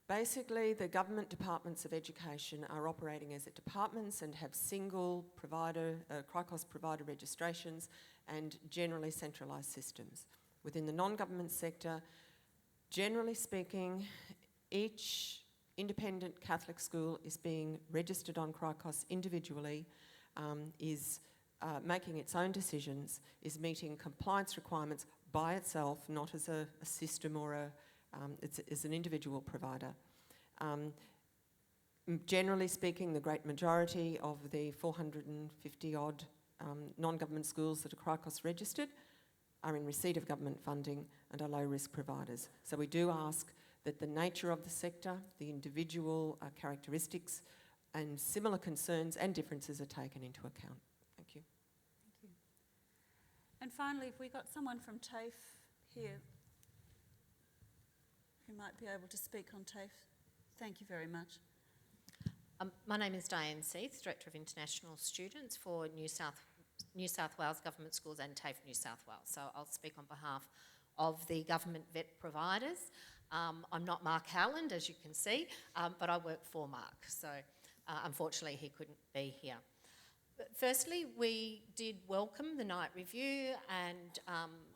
Basically, the government departments of education are operating as departments and have single provider, CRICOS provider registrations and generally centralised systems. Within the non-government sector, generally speaking, each independent Catholic school is being registered on CRICOS individually, is making its own decisions, is meeting compliance requirements by itself, not as a system or it's an individual provider. Generally speaking, the great majority of the 450 odd non-government schools that are CRICOS registered are in receipt of government funding and are low risk providers. So we do ask that the nature of the sector, the individual characteristics and similar concerns and differences are taken into account. Thank you. Thank you. And finally, if we got someone from TAFE here who might be able to speak on TAFE. Thank you very much. My name is Diane Seith, Director of International Students for New South Wales Government Schools and TAFE New South Wales. So I'll speak on behalf of the government vet providers. I'm not Mark Howland, as you can see, but I work for Mark. So unfortunately, he couldn't be here. But firstly, we did welcome the night review and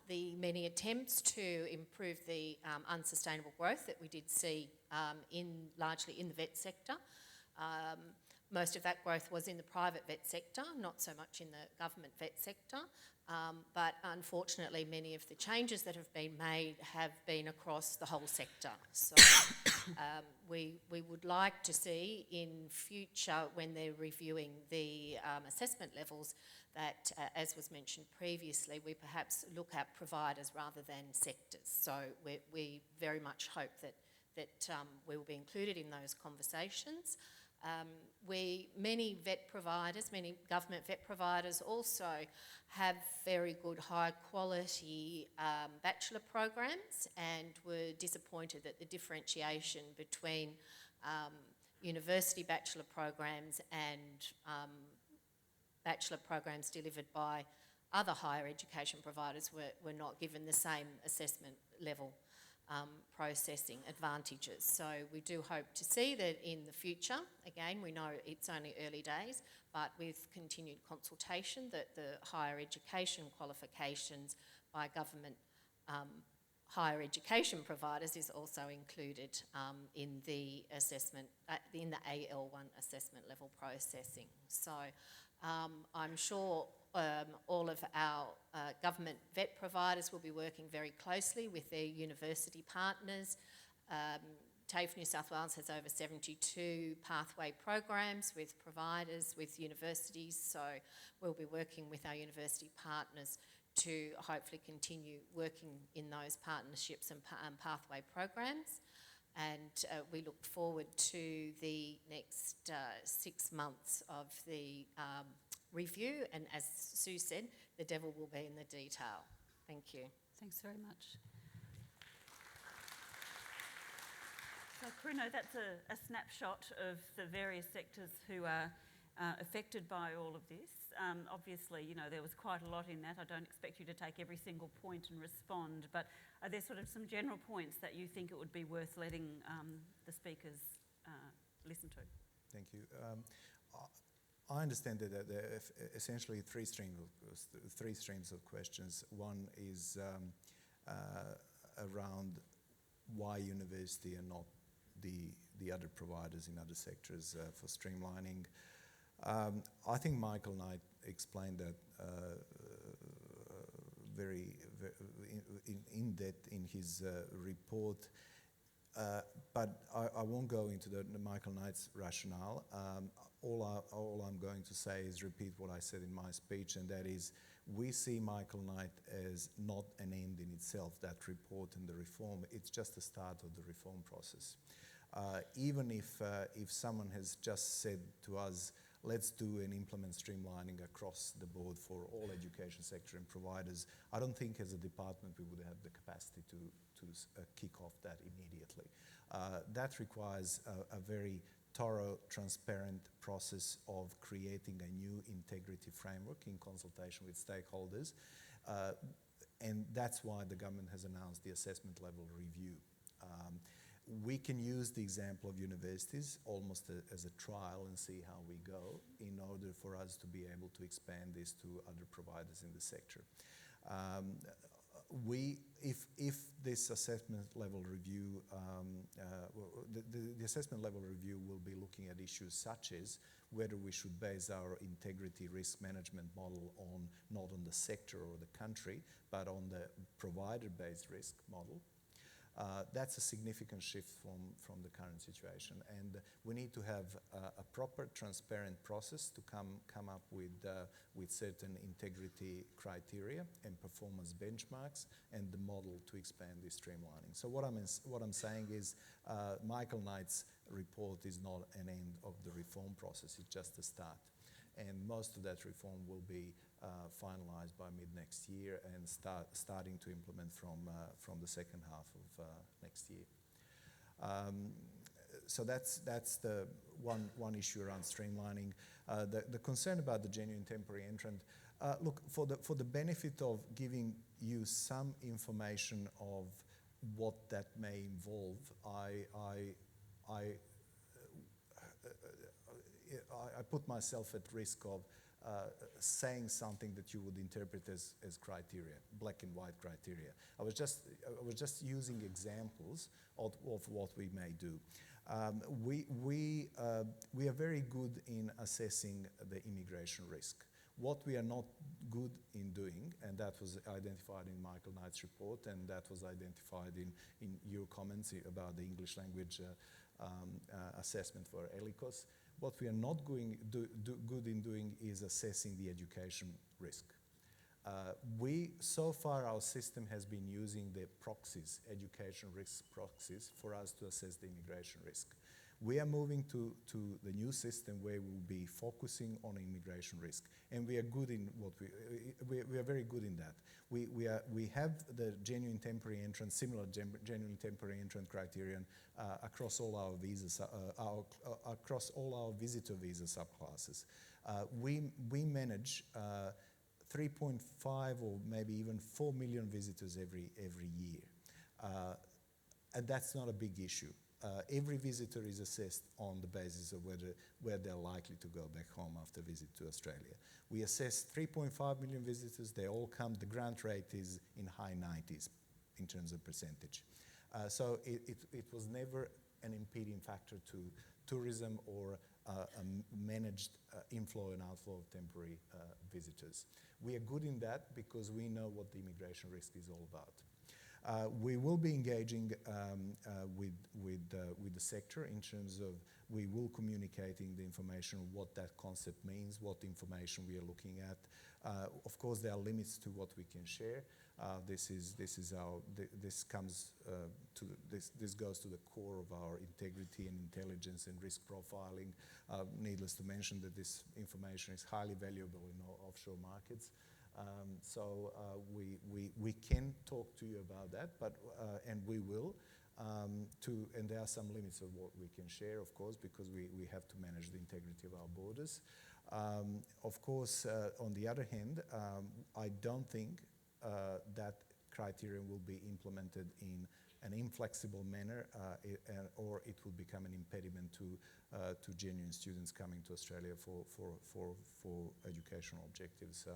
the many attempts to improve the unsustainable growth that we did see largely in the vet sector. Most of that growth was in the private vet sector, not so much in the government vet sector. But unfortunately, many of the changes that have been made have been across the whole sector. So we would like to see in future, when they're reviewing the assessment levels, that, as was mentioned previously, we perhaps look at providers rather than sectors. So we very much hope that we will be included in those conversations. Many government vet providers also have very good high quality bachelor programs, and were disappointed that the differentiation between university bachelor programs and bachelor programs delivered by other higher education providers were not given the same assessment level processing advantages. So we do hope to see that in the future. Again, we know it's only early days, but with continued consultation, that the higher education qualifications by government higher education providers is also included in the assessment, in the AL1 assessment level processing. So I'm sure all of our government vet providers will be working very closely with their university partners. TAFE New South Wales has over 72 pathway programs with providers, with universities, so we'll be working with our university partners to hopefully continue working in those partnerships and pathway programs. And we look forward to the next 6 months of the review, and as Sue said, the devil will be in the detail. Thank you. Thanks very much. So, Bruno, that's a snapshot of the various sectors who are affected by all of this. Obviously, you know, there was quite a lot in that. I don't expect you to take every single point and respond, but are there sort of some general points that you think it would be worth letting the speakers listen to? Thank you. I understand that there are essentially three streams of questions. One is around why university and not the other providers in other sectors for streamlining. I think Michael Knight explained that very in depth in his report, but I won't go into the Michael Knight's rationale. All I'm going to say is repeat what I said in my speech, and that is we see Michael Knight as not an end in itself, that report and the reform. It's just the start of the reform process. Even if someone has just said to us, let's do and implement streamlining across the board for all education sector and providers, I don't think as a department we would have the capacity to kick off that immediately. That requires a very thorough, transparent process of creating a new integrity framework in consultation with stakeholders. And that's why the government has announced the assessment level review. we can use the example of universities almost as a trial and see how we go in order for us to be able to expand this to other providers in the sector. If this assessment level review, the assessment level review will be looking at issues such as whether we should base our integrity risk management model on not on the sector or the country, but on the provider-based risk model. That's a significant shift from the current situation, and we need to have a proper, transparent process to come up with certain integrity criteria and performance benchmarks, and the model to expand this streamlining. So what I'm saying is, Michael Knight's report is not an end of the reform process; it's just a start. And most of that reform will be finalised by mid-next year and starting to implement from the second half of next year. So that's the one issue around streamlining. The concern about the genuine temporary entrant, look, for the benefit of giving you some information of what that may involve, I put myself at risk of saying something that you would interpret as criteria, black and white criteria. I was just using examples of what we may do. We are very good in assessing the immigration risk. What we are not good in doing, and that was identified in Michael Knight's report, and that was identified in your comments about the English language assessment for ELICOS. What we are not good in doing is assessing the education risk. So far our system has been using the proxies, education risk proxies, for us to assess the immigration risk. We are moving to the new system where we'll be focusing on immigration risk, and we are good in what we are very good in that. We have the genuine temporary entrant, similar genuine temporary entrant criterion across all our visas, across all our visitor visa subclasses. We manage 3.5 or maybe even 4 million visitors every year, and that's not a big issue. Every visitor is assessed on the basis of where they're likely to go back home after a visit to Australia. We assess 3.5 million visitors. They all come. The grant rate is in high 90s in terms of percentage. So it was never an impeding factor to tourism or a managed inflow and outflow of temporary visitors. We are good in that because we know what the immigration risk is all about. We will be engaging with the sector in terms of we will communicating the information, what that concept means, what information we are looking at. Of course, there are limits to what we can share. This goes to the core of our integrity and intelligence and risk profiling. Needless to mention that this information is highly valuable in offshore markets. So we can talk to you about that, but and we will. And there are some limits of what we can share, of course, because we have to manage the integrity of our borders. Of course, on the other hand, I don't think that criterion will be implemented in an inflexible manner, or it will become an impediment to genuine students coming to Australia for educational objectives.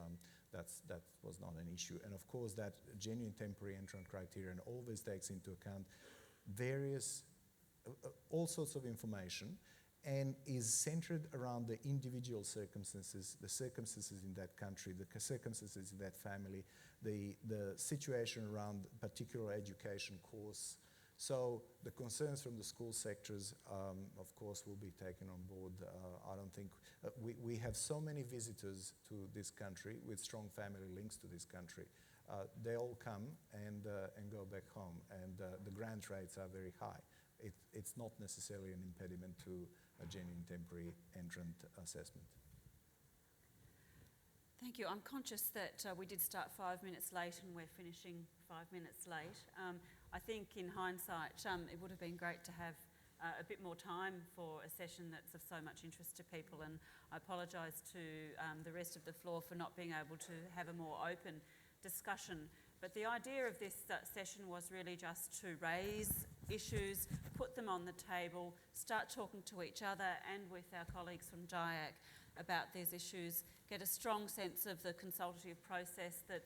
That was not an issue. And of course, that genuine temporary entrant criterion always takes into account all sorts of information, and is centered around the individual circumstances, the circumstances in that country, the circumstances in that family, the situation around particular education course. So the concerns from the school sectors, of course, will be taken on board. I don't think we have so many visitors to this country with strong family links to this country. They all come and go back home, and the grant rates are very high. It's not necessarily an impediment to a genuine temporary entrant assessment. Thank you. I'm conscious that we did start 5 minutes late and we're finishing 5 minutes late. I think in hindsight it would have been great to have a bit more time for a session that's of so much interest to people, and I apologise to the rest of the floor for not being able to have a more open discussion. But the idea of this session was really just to raise issues, put them on the table, start talking to each other and with our colleagues from DIAC about these issues, get a strong sense of the consultative process that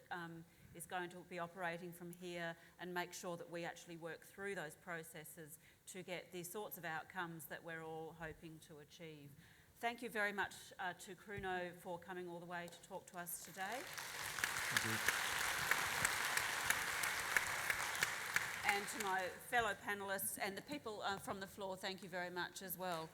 is going to be operating from here, and make sure that we actually work through those processes to get the sorts of outcomes that we're all hoping to achieve. Thank you very much to Kruno for coming all the way to talk to us today. Thank you. And to my fellow panellists and the people from the floor, thank you very much as well.